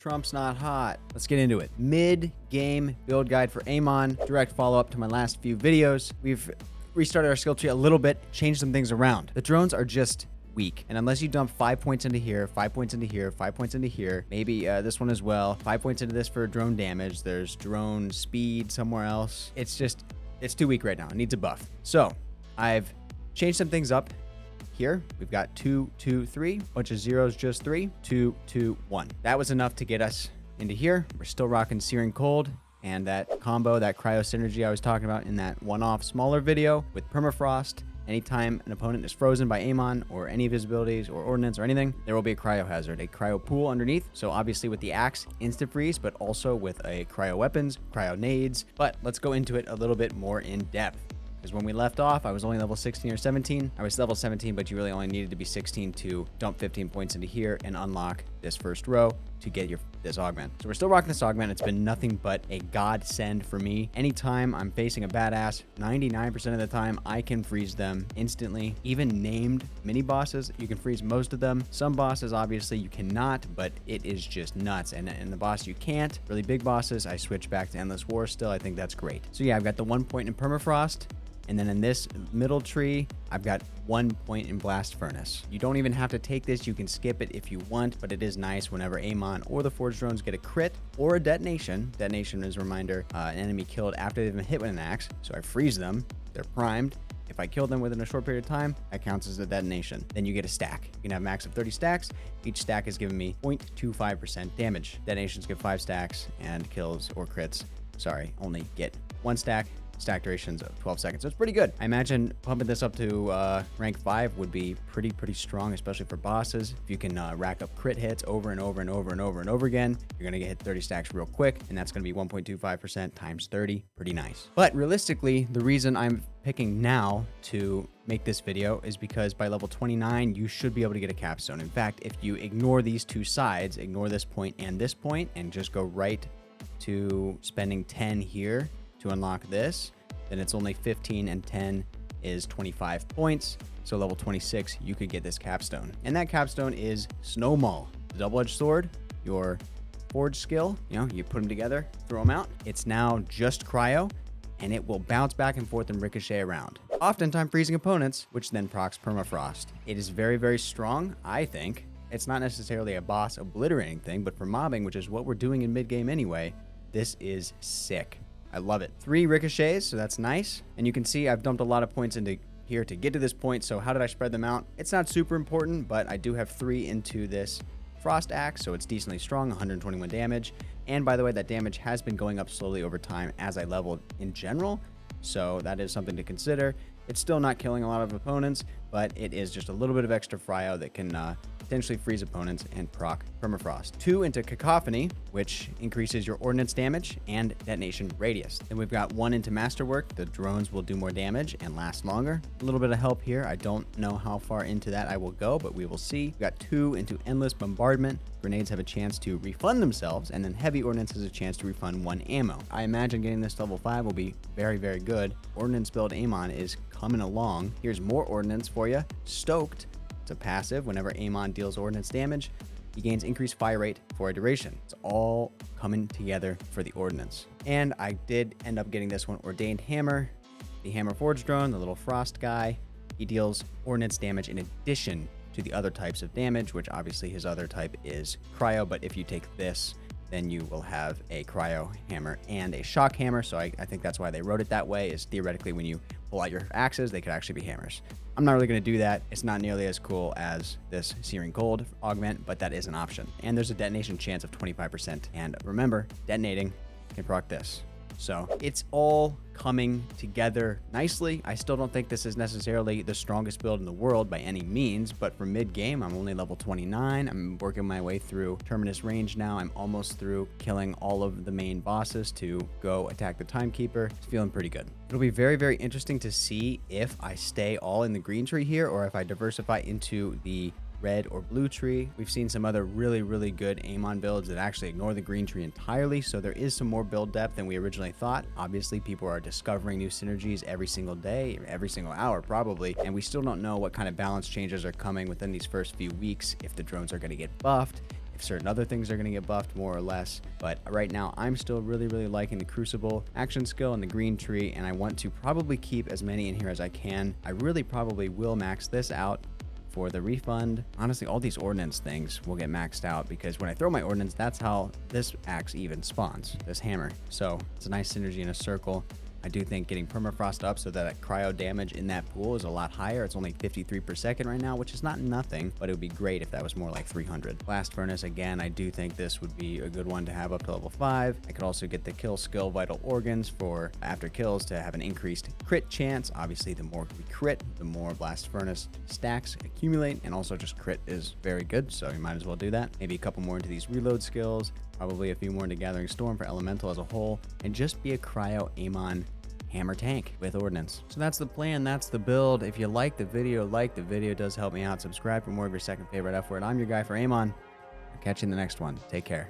Trump's not hot. Let's get into it. Mid-game build guide for Amon. Direct follow-up to my last few videos. We've restarted our skill tree a little bit, changed some things around. The drones are just weak. And unless you dump 5 points into here, 5 points into here, 5 points into here, maybe this one as well, 5 points into this for drone damage. There's drone speed somewhere else. It's too weak right now. It needs a buff. So I've changed some things up. Here we've got 2, 2, 3, bunch of zeros, just 3, 2, 2, 1. That was enough to get us into here. We're still rocking Searing Cold and that combo, that cryo synergy I was talking about in that one-off smaller video with permafrost. Anytime an opponent is frozen by Amon or any of his abilities or ordnance or anything, there will be a cryo hazard, a cryo pool underneath. So obviously with the axe, instant freeze, but also with a cryo weapons, cryo nades. But let's go into it a little bit more in depth. Because when we left off, I was only level 16 or 17. I was level 17, but you really only needed to be 16 to dump 15 points into here and unlock this first row to get this augment. So we're still rocking this augment. It's been nothing but a godsend for me. Anytime I'm facing a badass, 99% of the time, I can freeze them instantly. Even named mini bosses, you can freeze most of them. Some bosses, obviously, you cannot, but it is just nuts. And the boss you can't. Really big bosses, I switch back to Endless War still. I think that's great. So yeah, I've got the 1 point in permafrost. And then in this middle tree, I've got 1 point in Blast Furnace. You don't even have to take this. You can skip it if you want, but it is nice whenever Amon or the Forge Drones get a crit or a detonation. Detonation is a reminder, an enemy killed after they've been hit with an axe. So I freeze them. They're primed. If I kill them within a short period of time, that counts as a detonation. Then you get a stack. You can have max of 30 stacks. Each stack is giving me 0.25% damage. Detonations give 5 stacks, and kills or crits, only get 1 stack. Stack durations of 12 seconds. So it's pretty good. I imagine pumping this up to rank 5 would be pretty strong, especially for bosses. If you can rack up crit hits over and over and over and over and over again, you're going to hit 30 stacks real quick, and that's going to be 1.25% times 30. Pretty nice. But realistically, the reason I'm picking now to make this video is because by level 29, you should be able to get a capstone. In fact, if you ignore these two sides, ignore this point, and just go right to spending 10 here, to unlock this, then it's only 15 and 10 is 25 points. So level 26, you could get this capstone. And that capstone is Snowmaul, the double-edged sword, your forge skill. You put them together, throw them out. It's now just cryo, and it will bounce back and forth and ricochet around, oftentimes freezing opponents, which then procs permafrost. It is very strong, I think. It's not necessarily a boss obliterating thing, but for mobbing, which is what we're doing in mid-game anyway, this is sick. I love it. 3 ricochets, so that's nice. And you can see I've dumped a lot of points into here to get to this point. So how did I spread them out? It's not super important, but I do have 3 into this frost axe, so it's decently strong, 121 damage. And by the way, that damage has been going up slowly over time as I leveled in general. So that is something to consider. It's still not killing a lot of opponents, but it is just a little bit of extra fryo that can potentially freeze opponents and proc permafrost. 2 into Cacophony, which increases your ordnance damage and detonation radius. Then we've got 1 into Masterwork. The drones will do more damage and last longer. A little bit of help here. I don't know how far into that I will go, but we will see. We've got 2 into Endless Bombardment. Grenades have a chance to refund themselves, and then Heavy Ordnance has a chance to refund 1 ammo. I imagine getting this to level 5 will be very good. Ordnance build Amon is coming along. Here's more ordnance for you. Stoked. It's a passive. Whenever Amon deals ordnance damage, he gains increased fire rate for a duration. It's all coming together for the ordnance. And I did end up getting this one, Ordained Hammer, the Hammer Forge drone, the little frost guy. He deals ordnance damage in addition to the other types of damage, which obviously his other type is cryo. But if you take this, then you will have a cryo hammer and a shock hammer. So I think that's why they wrote it that way, is theoretically when you pull out your axes, they could actually be hammers. I'm not really going to do that. It's not nearly as cool as this Searing Cold augment, but that is an option. And there's a detonation chance of 25%. And remember, detonating can proc this. So it's all coming together nicely. I still don't think this is necessarily the strongest build in the world by any means, but for mid-game, I'm only level 29. I'm working my way through Terminus range now. I'm almost through killing all of the main bosses to go attack the Timekeeper. It's feeling pretty good. It'll be very interesting to see if I stay all in the green tree here or if I diversify into the red or blue tree. We've seen some other really good Amon builds that actually ignore the green tree entirely, so there is some more build depth than we originally thought. Obviously, people are discovering new synergies every single day, every single hour probably, and we still don't know what kind of balance changes are coming within these first few weeks, if the drones are going to get buffed, if certain other things are going to get buffed more or less. But right now, I'm still really liking the Crucible action skill and the green tree, and I want to probably keep as many in here as I can. I really probably will max this out for the refund. Honestly, all these ordnance things will get maxed out because when I throw my ordnance, that's how this axe even spawns, this hammer. So it's a nice synergy in a circle. I do think getting permafrost up so that cryo damage in that pool is a lot higher. It's only 53 per second right now, which is not nothing, but it would be great if that was more like 300. Blast Furnace, again, I do think this would be a good one to have up to level 5. I could also get the kill skill Vital Organs for after kills to have an increased crit chance. Obviously, the more we crit, the more Blast Furnace stacks accumulate, and also just crit is very good, so you might as well do that. Maybe a couple more into these reload skills, probably a few more into Gathering Storm for Elemental as a whole, and just be a Cryo Amon hammer tank with ordnance. So that's the plan, that's the build. If you like the video, it does help me out. Subscribe for more of your second favorite F word. I'm your guy for Amon. I'll catch you in the next one. Take care.